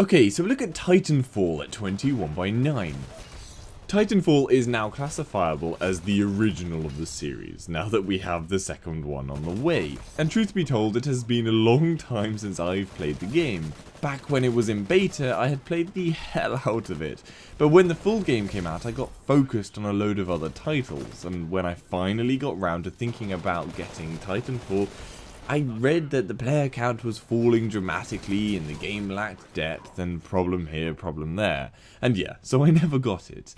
Okay, so we look at Titanfall at 21:9. Titanfall is now classifiable as the original of the series, now that we have the second one on the way. And truth be told, it has been a long time since I've played the game. Back when it was in beta, I had played the hell out of it, but when the full game came out, I got focused on a load of other titles, and when I finally got round to thinking about getting Titanfall, I read that the player count was falling dramatically and the game lacked depth and problem here, problem there. And yeah, so I never got it.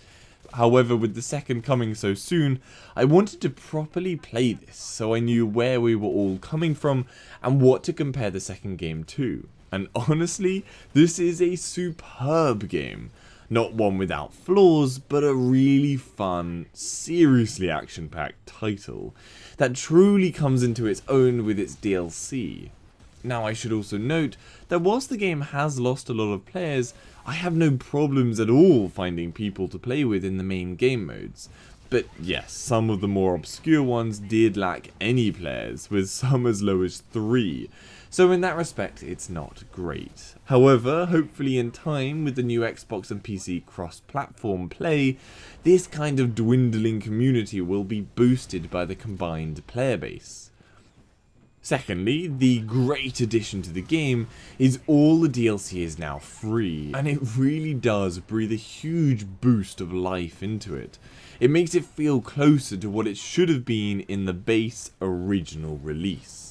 However, with the second coming so soon, I wanted to properly play this so I knew where we were all coming from and what to compare the second game to. And honestly, this is a superb game. Not one without flaws, but a really fun, seriously action-packed title that truly comes into its own with its DLC. Now, I should also note that whilst the game has lost a lot of players, I have no problems at all finding people to play with in the main game modes. But yes, some of the more obscure ones did lack any players, with some as low as 3. So in that respect, it's not great. However, hopefully in time, with the new Xbox and PC cross-platform play, this kind of dwindling community will be boosted by the combined player base. Secondly, the great addition to the game is all the DLC is now free, and it really does breathe a huge boost of life into it. It makes it feel closer to what it should have been in the base original release.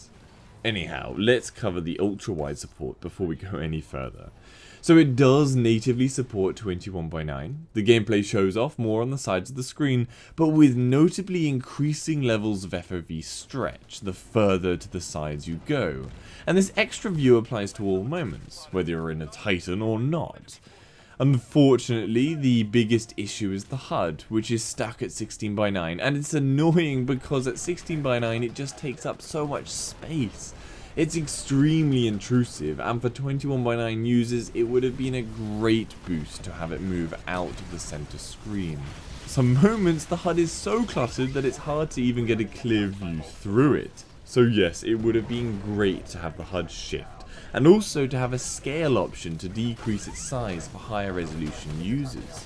Anyhow, let's cover the Ultrawide support before we go any further. So it does natively support 21:9, the gameplay shows off more on the sides of the screen, but with notably increasing levels of FOV stretch the further to the sides you go, and this extra view applies to all moments, whether you're in a Titan or not. Unfortunately, the biggest issue is the HUD, which is stuck at 16:9, and it's annoying because at 16:9 it just takes up so much space. It's extremely intrusive, and for 21:9 users it would have been a great boost to have it move out of the center screen. Some moments the HUD is so cluttered that it's hard to even get a clear view through it. So yes, it would have been great to have the HUD shift, and also to have a scale option to decrease its size for higher resolution users.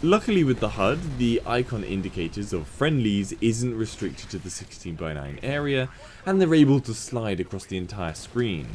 Luckily with the HUD, the icon indicators of friendlies isn't restricted to the 16:9 area, and they're able to slide across the entire screen.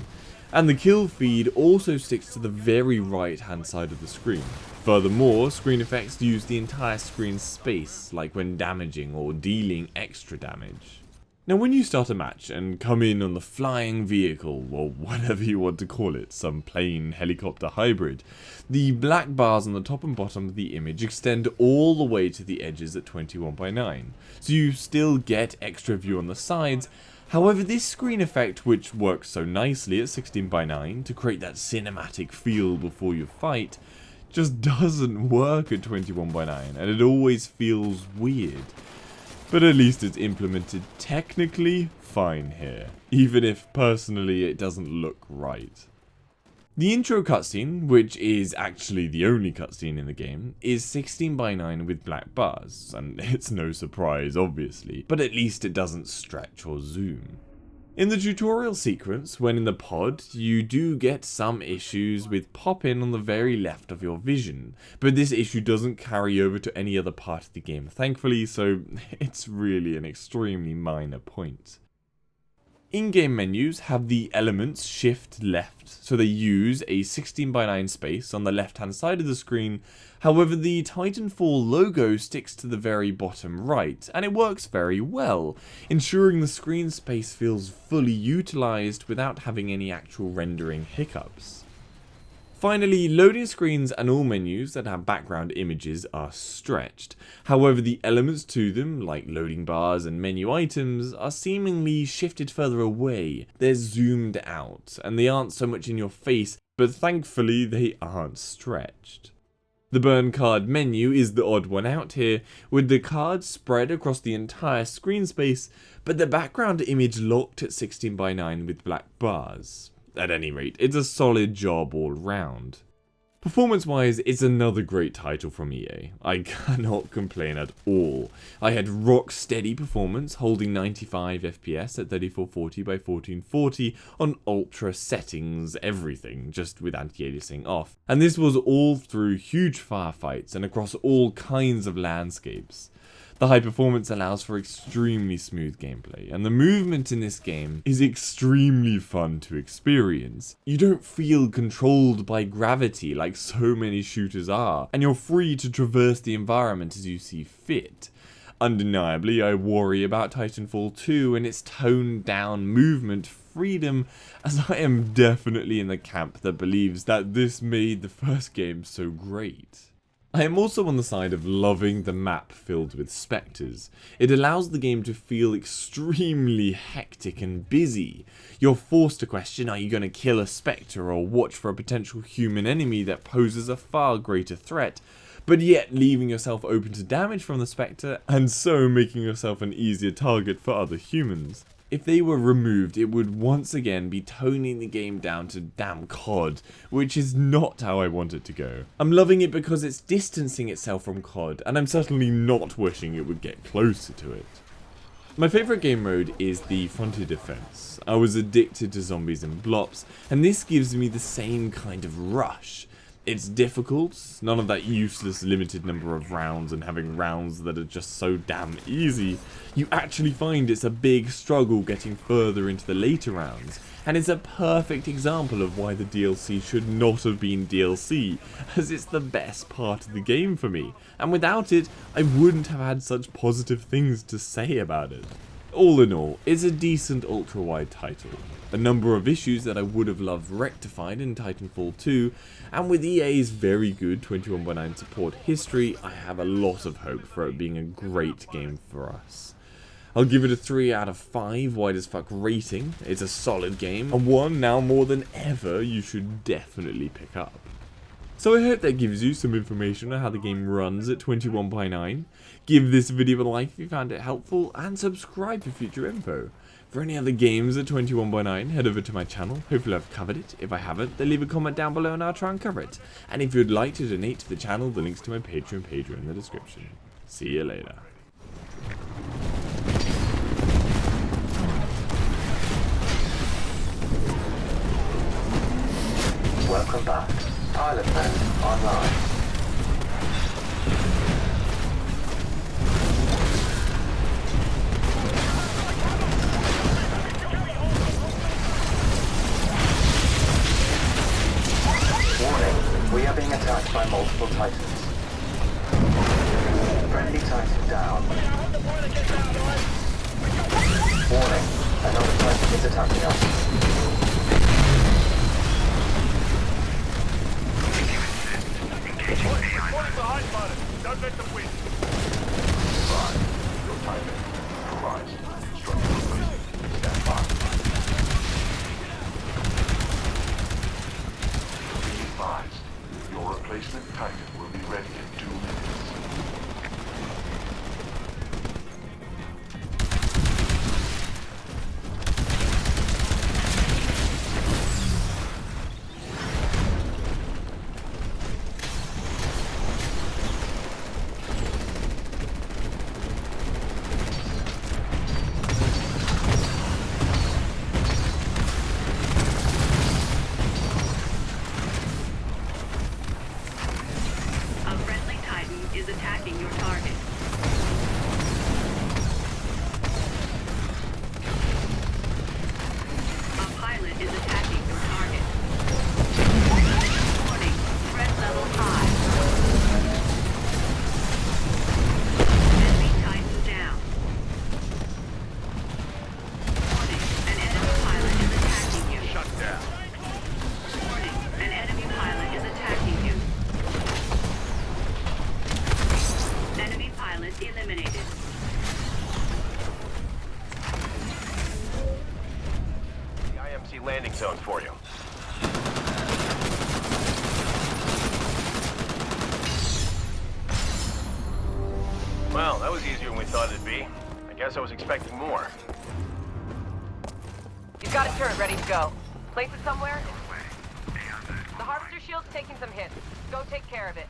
And the kill feed also sticks to the very right hand side of the screen. Furthermore, screen effects use the entire screen space, like when damaging or dealing extra damage. Now when you start a match and come in on the flying vehicle, or whatever you want to call it, some plane helicopter hybrid, the black bars on the top and bottom of the image extend all the way to the edges at 21:9, so you still get extra view on the sides. However, this screen effect, which works so nicely at 16:9 to create that cinematic feel before you fight, just doesn't work at 21:9, and it always feels weird. But at least it's implemented technically fine here, even if personally it doesn't look right. The intro cutscene, which is actually the only cutscene in the game, is 16:9 with black bars, and it's no surprise obviously, but at least it doesn't stretch or zoom. In the tutorial sequence, when in the pod, you do get some issues with pop-in on the very left of your vision, but this issue doesn't carry over to any other part of the game thankfully, so it's really an extremely minor point. In-game menus have the elements shift left, so they use a 16:9 space on the left hand side of the screen. However, the Titanfall logo sticks to the very bottom right, and it works very well, ensuring the screen space feels fully utilised without having any actual rendering hiccups. Finally, loading screens and all menus that have background images are stretched. However, the elements to them, like loading bars and menu items, are seemingly shifted further away. They're zoomed out, and they aren't so much in your face, but thankfully they aren't stretched. The burn card menu is the odd one out here, with the cards spread across the entire screen space, but the background image locked at 16:9 with black bars. At any rate, it's a solid job all round. Performance-wise, it's another great title from EA. I cannot complain at all. I had rock-steady performance, holding 95 FPS at 3440 by 1440 on ultra settings, everything, just with anti-aliasing off. And this was all through huge firefights and across all kinds of landscapes. The high performance allows for extremely smooth gameplay, and the movement in this game is extremely fun to experience. You don't feel controlled by gravity like so many shooters are, and you're free to traverse the environment as you see fit. Undeniably, I worry about Titanfall 2 and its toned down movement freedom, as I am definitely in the camp that believes that this made the first game so great. I am also on the side of loving the map filled with spectres. It allows the game to feel extremely hectic and busy. You're forced to question, are you going to kill a spectre or watch for a potential human enemy that poses a far greater threat, but yet leaving yourself open to damage from the spectre, and so making yourself an easier target for other humans. If they were removed, it would once again be toning the game down to damn COD, which is not how I want it to go. I'm loving it because it's distancing itself from COD, and I'm certainly not wishing it would get closer to it. My favourite game mode is the Frontier Defense. I was addicted to zombies and blops, and this gives me the same kind of rush. It's difficult, none of that useless limited number of rounds and having rounds that are just so damn easy. You actually find it's a big struggle getting further into the later rounds, and it's a perfect example of why the DLC should not have been DLC, as it's the best part of the game for me, and without it, I wouldn't have had such positive things to say about it. All in all, it's a decent ultra-wide title. A number of issues that I would have loved rectified in Titanfall 2, and with EA's very good 21x9 support history, I have a lot of hope for it being a great game for us. I'll give it a 3 out of 5 WideAsFcuk rating. It's a solid game, and one now more than ever you should definitely pick up. So I hope that gives you some information on how the game runs at 21x9. Give this video a like if you found it helpful, and subscribe for future info. For any other games at 21x9, head over to my channel. Hopefully I've covered it. If I haven't, then leave a comment down below and I'll try and cover it. And if you'd like to donate to the channel, the links to my Patreon page are in the description. See you later. Welcome back. Pilot mode online. Warning, we are being attacked by multiple Titans. Friendly Titan down. Warning, another Titan is attacking us. Behind pilot. Don't let them win. Your timing. Rise. Structure. Stand by. Be advised. Your replacement Titan will be ready in 2 minutes. Is attacking your target. A pilot is attacking your target. Warning, threat level high. Enemy Titan down. Warning, an enemy pilot is attacking you. Shut down. Warning, an enemy pilot is attacking you. Enemy pilot eliminated. The IMC landing zone for you. Well, that was easier than we thought it'd be. I guess I was expecting more. You've got a turret ready to go. Place it somewhere. The harvester shield's taking some hits. Go take care of it.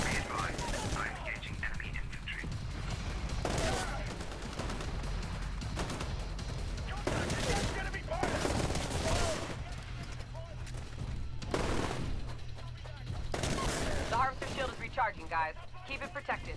Be advised, I'm engaging enemy infantry. The harvester shield is recharging, guys. Keep it protected.